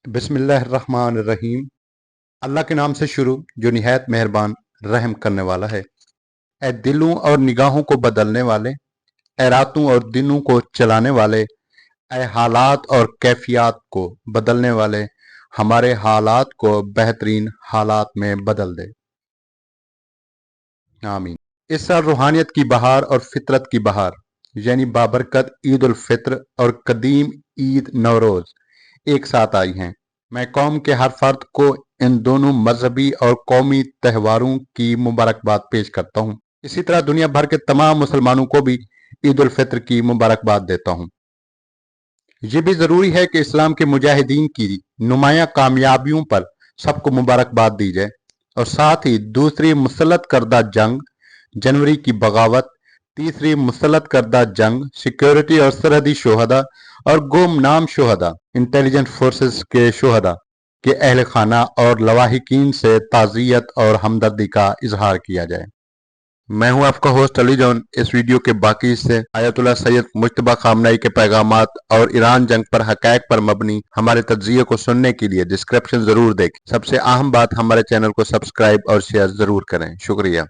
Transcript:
बिस्मिल्लाह अर्रहमान अर्रहीम। अल्लाह के नाम से शुरू जो निहायत मेहरबान रहम करने वाला है। ए दिलों और निगाहों को बदलने वाले, ए रातों और दिनों को चलाने वाले, ए हालात और कैफियत को बदलने वाले, हमारे हालात को बेहतरीन हालात में बदल दे, आमीन। इस साल रूहानियत की बहार और फितरत की बहार यानी बाबरकत ईद उल फित्र और कदीम ईद नवरोज एक साथ आई हैं। मैं कौम के हर फर्द को इन दोनों मजहबी और कौमी त्योहारों की मुबारकबाद पेश करता हूँ। इसी तरह दुनिया भर के तमाम मुसलमानों को भी ईद उल फित्र की मुबारकबाद देता हूँ। ये भी जरूरी है कि इस्लाम के मुजाहिदीन की नुमाया कामयाबियों पर सबको मुबारकबाद दी जाए और साथ ही दूसरी मुसल्लत करदा जंग जनवरी की बगावत, तीसरी मुसल्लत करदा जंग सिक्योरिटी और सरहदी शोहदा और गुमनाम शोहदा इंटेलिजेंस फोर्सेस के शोहदा के अहल खाना और लवाहिकीन से ताज़ियत और हमदर्दी का इजहार किया जाए। मैं हूं आपका होस्ट अली जॉन। इस वीडियो के बाकी हिस्से आयतुल्लाह सैयद मुज्तबा खामनई के पैगामात और ईरान जंग पर हकैक पर मबनी हमारे तज्जिये को सुनने के लिए डिस्क्रिप्शन जरूर देखें। सबसे अहम बात, हमारे चैनल को सब्सक्राइब और शेयर जरूर करें। शुक्रिया।